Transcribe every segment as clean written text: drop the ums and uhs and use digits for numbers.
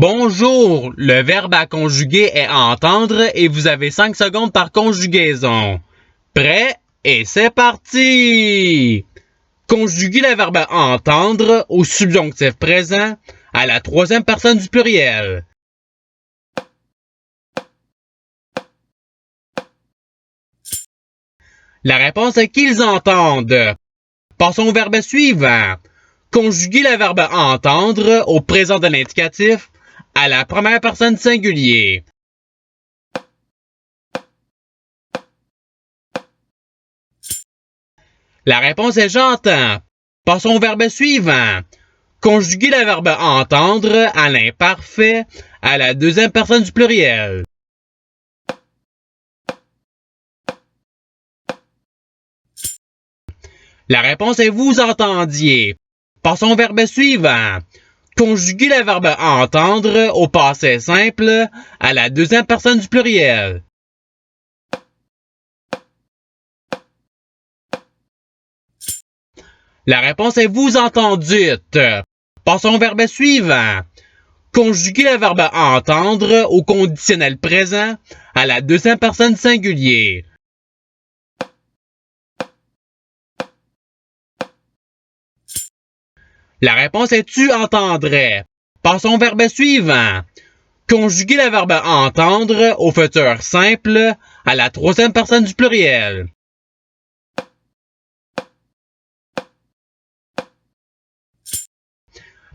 Bonjour, le verbe à conjuguer est entendre et vous avez 5 secondes par conjugaison. Prêt? Et c'est parti! Conjuguez le verbe entendre au subjonctif présent à la troisième personne du pluriel. La réponse est qu'ils entendent. Passons au verbe suivant. Conjuguez le verbe entendre au présent de l'indicatif à la première personne singulier. La réponse est j'entends. Passons au verbe suivant. Conjuguez le verbe entendre à l'imparfait à la deuxième personne du pluriel. La réponse est vous entendiez. Passons au verbe suivant. Conjuguez le verbe entendre au passé simple à la deuxième personne du pluriel. La réponse est vous entendûtes. Passons au verbe suivant. Conjuguez le verbe entendre au conditionnel présent à la deuxième personne singulier. La réponse est tu entendrais. Passons au verbe suivant. Conjuguez le verbe entendre au futur simple à la troisième personne du pluriel.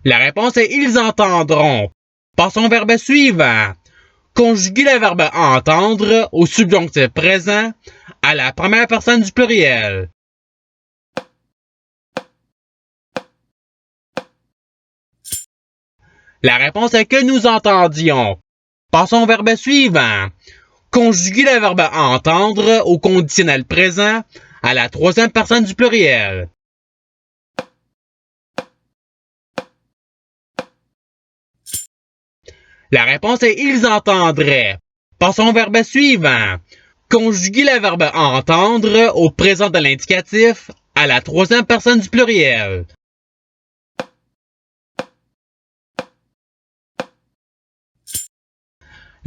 La réponse est ils entendront. Passons au verbe suivant. Conjuguez le verbe entendre au subjonctif présent à la première personne du pluriel. La réponse est que nous entendions. Passons au verbe suivant. Conjuguez le verbe entendre au conditionnel présent à la troisième personne du pluriel. La réponse est ils entendraient. Passons au verbe suivant. Conjuguez le verbe entendre au présent de l'indicatif à la troisième personne du pluriel.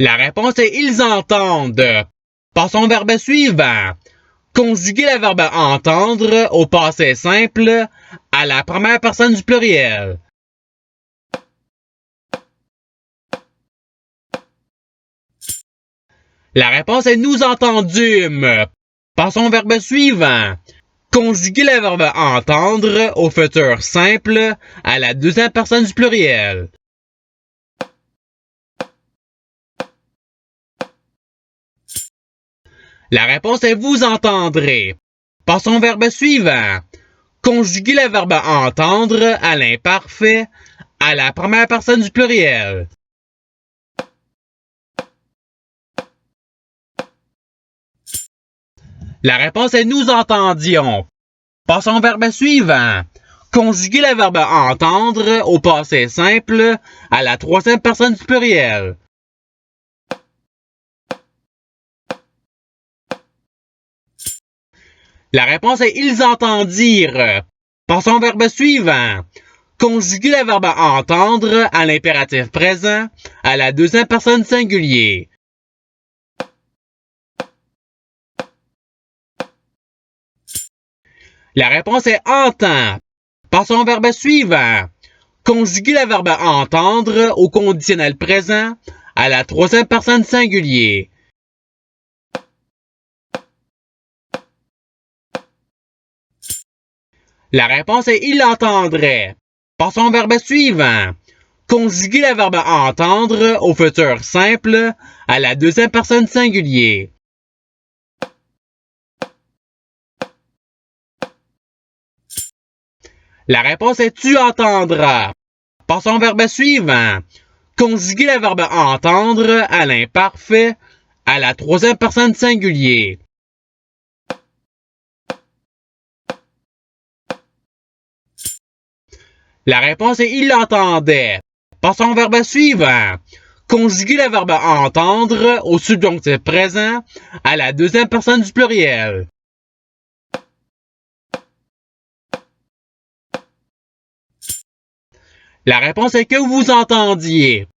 La réponse est ils entendent. Passons au verbe suivant. Conjuguez le verbe entendre au passé simple à la première personne du pluriel. La réponse est nous entendûmes. Passons au verbe suivant. Conjuguez le verbe entendre au futur simple à la deuxième personne du pluriel. La réponse est vous entendrez. Passons au verbe suivant. Conjuguez le verbe entendre à l'imparfait à la première personne du pluriel. La réponse est nous entendions. Passons au verbe suivant. Conjuguez le verbe entendre au passé simple à la troisième personne du pluriel. La réponse est ils entendirent. Passons au verbe suivant. Conjuguez le verbe entendre à l'impératif présent à la deuxième personne singulier. La réponse est entend. Passons au verbe suivant. Conjuguez le verbe entendre au conditionnel présent à la troisième personne singulier. La réponse est il entendrait. Passons au verbe suivant. Conjuguez le verbe entendre au futur simple à la deuxième personne singulier. La réponse est tu entendras. Passons au verbe suivant. Conjuguez le verbe entendre à l'imparfait à la troisième personne singulier. La réponse est il entendait. Passons au verbe suivant. Conjuguez le verbe entendre au subjonctif présent à la deuxième personne du pluriel. La réponse est que vous entendiez.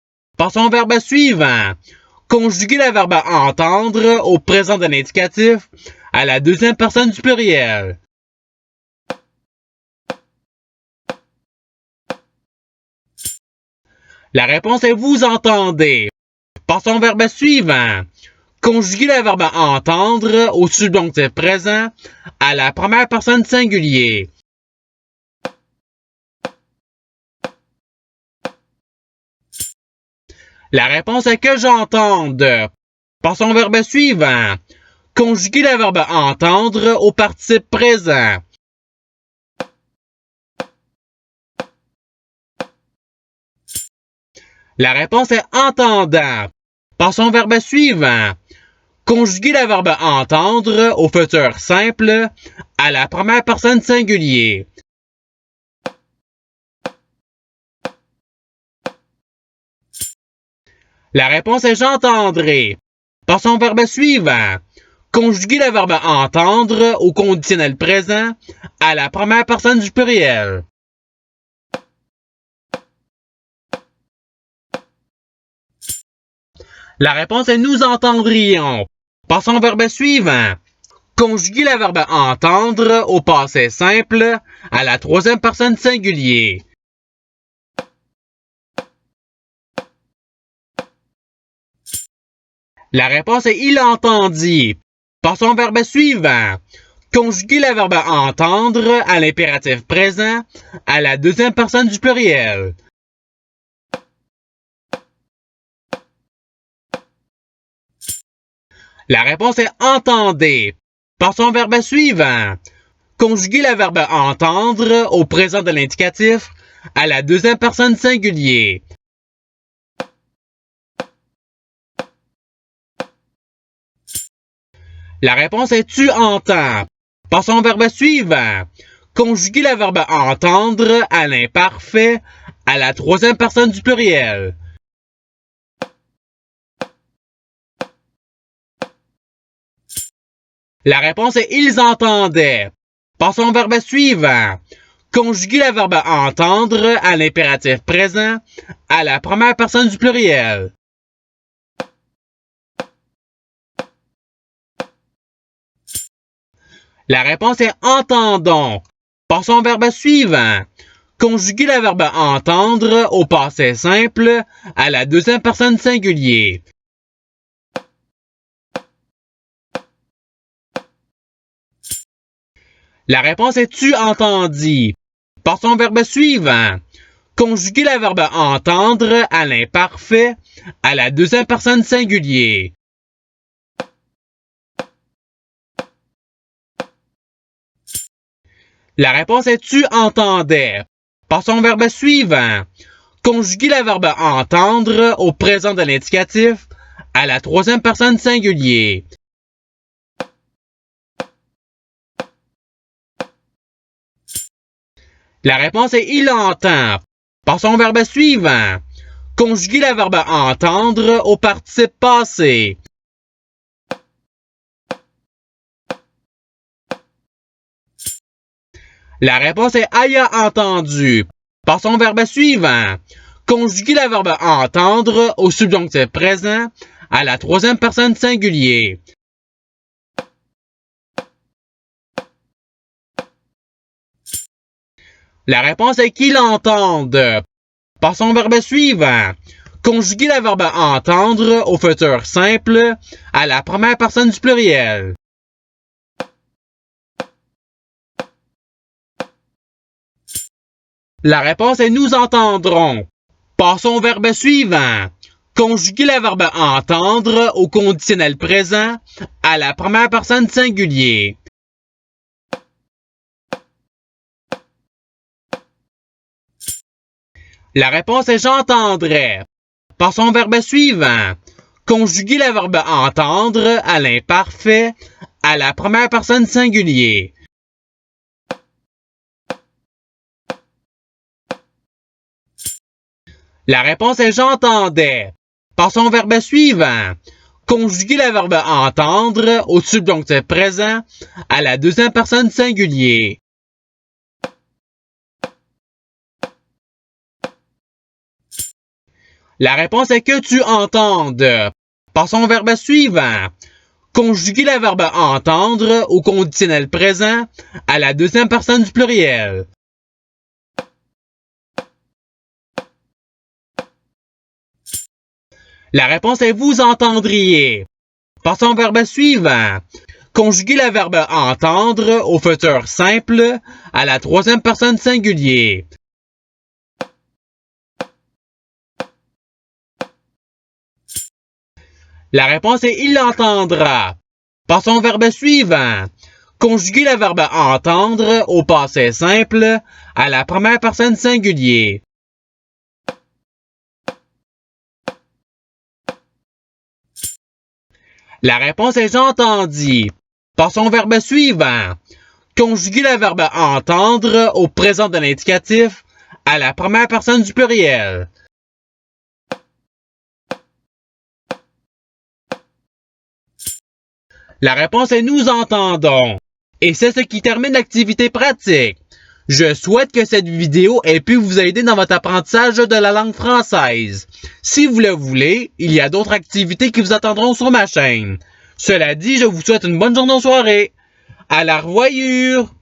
Passons au verbe suivant. Conjuguer le verbe entendre au présent de l'indicatif à la deuxième personne du pluriel. La réponse est vous entendez. Passons au verbe suivant. Conjuguer le verbe entendre au subjonctif présent à la première personne singulier. La réponse est que j'entende. Passons au verbe suivant. Conjuguer le verbe entendre au participe présent. La réponse est entendant. Passons au verbe suivant. Conjuguer le verbe entendre au futur simple à la première personne singulier. La réponse est j'entendrai. Passons au verbe suivant. Conjuguer le verbe entendre au conditionnel présent à la première personne du pluriel. La réponse est nous entendrions. Passons au verbe suivant. Conjuguer le verbe entendre au passé simple à la troisième personne singulier. La réponse est il entendit. Passons au verbe suivant. Conjuguer le verbe entendre à l'impératif présent à la deuxième personne du pluriel. La réponse est entendez. Passons au verbe suivant. Conjuguer le verbe entendre au présent de l'indicatif à la deuxième personne singulier. La réponse est tu entends. Passons au verbe suivant. Conjuguer le verbe entendre à l'imparfait à la troisième personne du pluriel. La réponse est ils entendaient. Passons au verbe suivant. Conjuguer le verbe entendre à l'impératif présent à la première personne du pluriel. La réponse est entendons. Passons au verbe suivant. Conjuguer le verbe entendre au passé simple à la deuxième personne singulier. La réponse est tu entendis. Passons au verbe suivant. Conjuguer le verbe entendre à l'imparfait à la deuxième personne singulier. La réponse est tu entendais. Passons au verbe suivant. Conjuguer le verbe entendre au présent de l'indicatif à la troisième personne singulier. La réponse est il entend. Passons au verbe suivant. Conjuguer le verbe entendre au participe passé. La réponse est aya entendu. Passons au verbe suivant. Conjuguer le verbe entendre au subjonctif présent à la troisième personne singulier. La réponse est qu'il entende. Passons au verbe suivant. Conjuguer le verbe entendre au futur simple à la première personne du pluriel. La réponse est nous entendrons. Passons au verbe suivant. Conjuguer le verbe entendre au conditionnel présent à la première personne singulier. La réponse est j'entendrai. Passons au verbe suivant. Conjuguer le verbe entendre à l'imparfait à la première personne singulier. La réponse est j'entendais. Passons au verbe suivant. Conjuguer le verbe entendre au subjonctif présent à la deuxième personne singulier. La réponse est que tu entendes. Passons au verbe suivant. Conjuguer le verbe entendre au conditionnel présent à la deuxième personne du pluriel. La réponse est vous entendriez. Passons au verbe suivant. Conjuguer le verbe entendre au futur simple à la troisième personne singulier. La réponse est il l'entendra. Passons au verbe suivant. Conjuguer le verbe entendre au passé simple à la première personne singulier. La réponse est j'entendis. Passons au verbe suivant. Conjuguer le verbe entendre au présent de l'indicatif à la première personne du pluriel. La réponse est nous entendons. Et c'est ce qui termine l'activité pratique. Je souhaite que cette vidéo ait pu vous aider dans votre apprentissage de la langue française. Si vous le voulez, il y a d'autres activités qui vous attendront sur ma chaîne. Cela dit, je vous souhaite une bonne journée ou soirée. À la revoyure!